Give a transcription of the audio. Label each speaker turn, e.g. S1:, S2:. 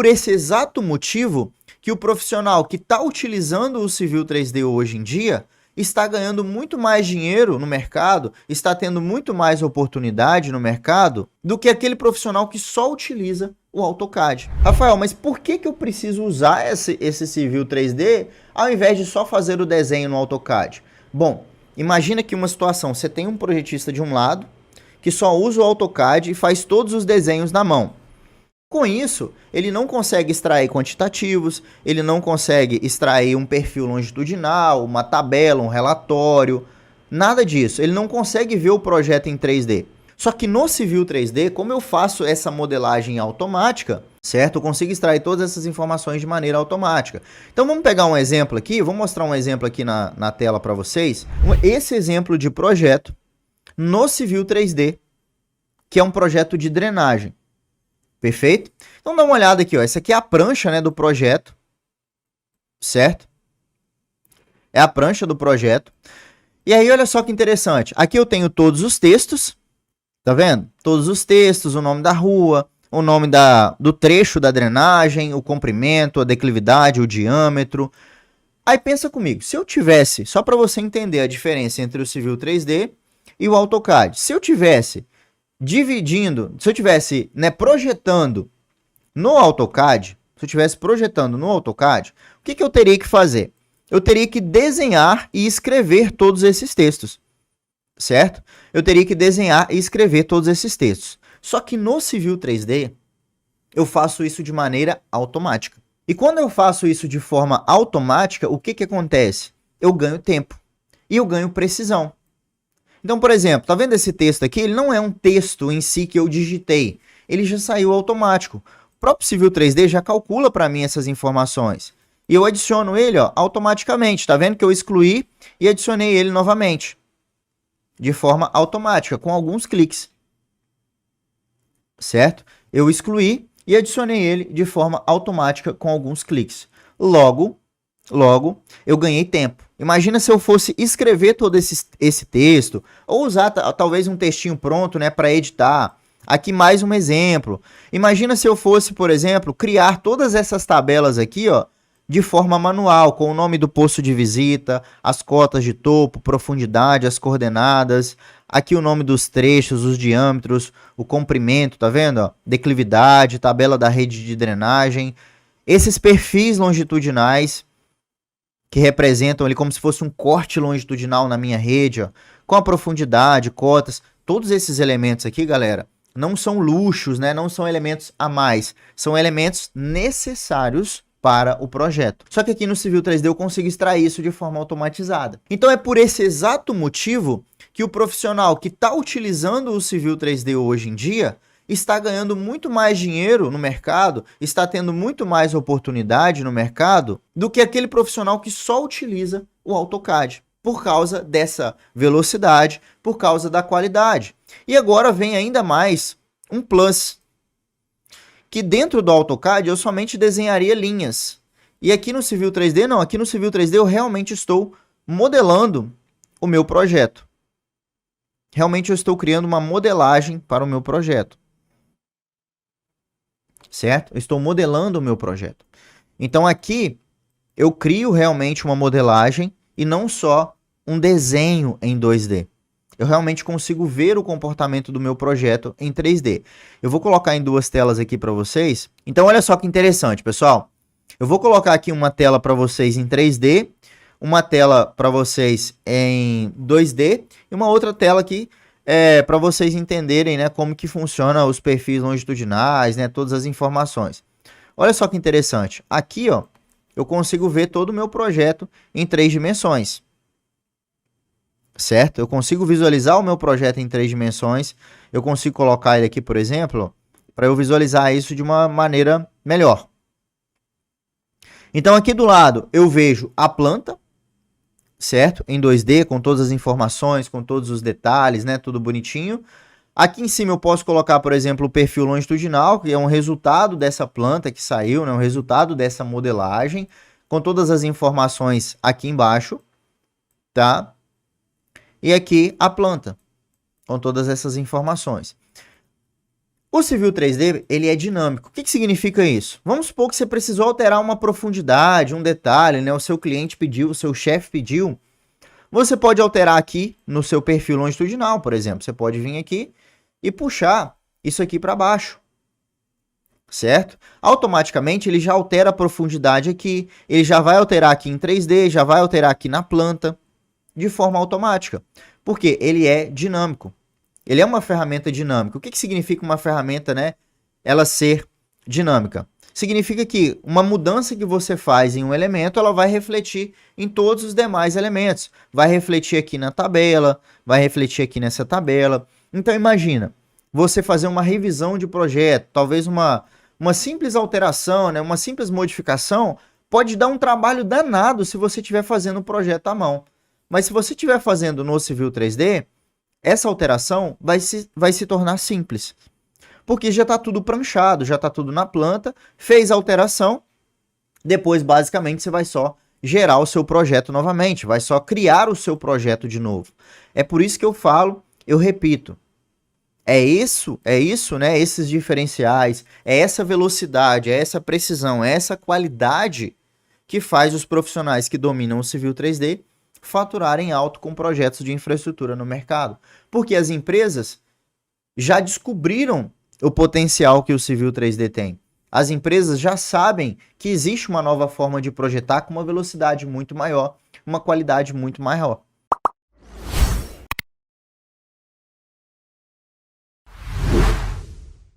S1: por esse exato motivo que o profissional que está utilizando o Civil 3D hoje em dia está ganhando muito mais dinheiro no mercado, está tendo muito mais oportunidade no mercado do que aquele profissional que só utiliza o AutoCAD. Rafael, mas por que eu preciso usar esse Civil 3D ao invés de só fazer o desenho no AutoCAD? Bom, imagina que uma situação, você tem um projetista de um lado que só usa o AutoCAD e faz todos os desenhos na mão. Com isso, ele não consegue extrair quantitativos, ele não consegue extrair um perfil longitudinal, uma tabela, um relatório, nada disso. Ele não consegue ver o projeto em 3D. Só que no Civil 3D, como eu faço essa modelagem automática, certo? Eu consigo extrair todas essas informações de maneira automática. Então vamos pegar um exemplo aqui, vou mostrar um exemplo aqui na tela para vocês. Esse exemplo de projeto no Civil 3D, que é um projeto de drenagem. Perfeito? Então dá uma olhada aqui, ó. Essa aqui é a prancha, né, do projeto, certo? É a prancha do projeto. E aí, olha só que interessante. Aqui eu tenho todos os textos, tá vendo? Todos os textos, o nome da rua, o nome do trecho da drenagem, o comprimento, a declividade, o diâmetro. Aí pensa comigo, se eu tivesse, só para você entender a diferença entre o Civil 3D e o AutoCAD, se eu tivesse dividindo, se eu tivesse, né, projetando no AutoCAD, o que eu teria que fazer? Eu teria que desenhar e escrever todos esses textos, certo? Eu teria que desenhar e escrever todos esses textos. Só que no Civil 3D, eu faço isso de maneira automática. E quando eu faço isso de forma automática, o que acontece? Eu ganho tempo e eu ganho precisão. Então, por exemplo, tá vendo esse texto aqui? Ele não é um texto em si que eu digitei. Ele já saiu automático. O próprio Civil 3D já calcula para mim essas informações. E eu adiciono ele, ó, automaticamente. Tá vendo que eu excluí e adicionei ele novamente. De forma automática, com alguns cliques. Certo? Eu excluí e adicionei ele de forma automática com alguns cliques. Logo, eu ganhei tempo. Imagina se eu fosse escrever todo esse texto, ou usar talvez um textinho pronto, né, para editar. Aqui mais um exemplo. Imagina se eu fosse, por exemplo, criar todas essas tabelas aqui, ó, de forma manual, com o nome do posto de visita, as cotas de topo, profundidade, as coordenadas, aqui o nome dos trechos, os diâmetros, o comprimento, tá vendo? Ó? Declividade, tabela da rede de drenagem, esses perfis longitudinais, que representam ali como se fosse um corte longitudinal na minha rede, ó, com a profundidade, cotas, todos esses elementos aqui, galera, não são luxos, né? Não são elementos a mais, são elementos necessários para o projeto. Só que aqui no Civil 3D eu consigo extrair isso de forma automatizada. Então é por esse exato motivo que o profissional que está utilizando o Civil 3D hoje em dia está ganhando muito mais dinheiro no mercado, está tendo muito mais oportunidade no mercado do que aquele profissional que só utiliza o AutoCAD, por causa dessa velocidade, por causa da qualidade. E agora vem ainda mais um plus, que dentro do AutoCAD eu somente desenharia linhas. E aqui no Civil 3D não, aqui no Civil 3D eu realmente estou modelando o meu projeto. Realmente eu estou criando uma modelagem para o meu projeto. Certo? Eu estou modelando o meu projeto. Então aqui eu crio realmente uma modelagem e não só um desenho em 2D. Eu realmente consigo ver o comportamento do meu projeto em 3D. Eu vou colocar em duas telas aqui para vocês. Então olha só que interessante, pessoal. Eu vou colocar aqui uma tela para vocês em 3D, uma tela para vocês em 2D e uma outra tela aqui para vocês entenderem, né, como que funciona os perfis longitudinais, né, todas as informações. Olha só que interessante. Aqui, ó, eu consigo ver todo o meu projeto em 3 dimensões. Certo? Eu consigo visualizar o meu projeto em 3 dimensões. Eu consigo colocar ele aqui, por exemplo, para eu visualizar isso de uma maneira melhor. Então, aqui do lado, eu vejo a planta, certo? Em 2D, com todas as informações, com todos os detalhes, né? Tudo bonitinho. Aqui em cima eu posso colocar, por exemplo, o perfil longitudinal, que é um resultado dessa planta que saiu, né? Um resultado dessa modelagem, com todas as informações aqui embaixo, tá? E aqui a planta, com todas essas informações. O Civil 3D, ele é dinâmico. O que significa isso? Vamos supor que você precisou alterar uma profundidade, um detalhe, né? O seu cliente pediu, o seu chefe pediu. Você pode alterar aqui no seu perfil longitudinal, por exemplo. Você pode vir aqui e puxar isso aqui para baixo, certo? Automaticamente ele já altera a profundidade aqui, ele já vai alterar aqui em 3D, já vai alterar aqui na planta, de forma automática, porque ele é dinâmico. Ele é uma ferramenta dinâmica. O que significa uma ferramenta, né? Ela ser dinâmica. Significa que uma mudança que você faz em um elemento, ela vai refletir em todos os demais elementos. Vai refletir aqui na tabela, vai refletir aqui nessa tabela. Então imagina, você fazer uma revisão de projeto, talvez uma simples alteração, né? Uma simples modificação, pode dar um trabalho danado se você estiver fazendo o projeto à mão. Mas se você estiver fazendo no Civil 3D, essa alteração vai se tornar simples. Porque já está tudo pranchado, já está tudo na planta, fez a alteração, depois basicamente você vai só gerar o seu projeto novamente, vai só criar o seu projeto de novo. É por isso que eu falo, eu repito, é isso, né? Esses diferenciais, é essa velocidade, é essa precisão, é essa qualidade que faz os profissionais que dominam o Civil 3D faturarem alto com projetos de infraestrutura no mercado. Porque as empresas já descobriram o potencial que o Civil 3D tem. As empresas já sabem que existe uma nova forma de projetar com uma velocidade muito maior, uma qualidade muito maior.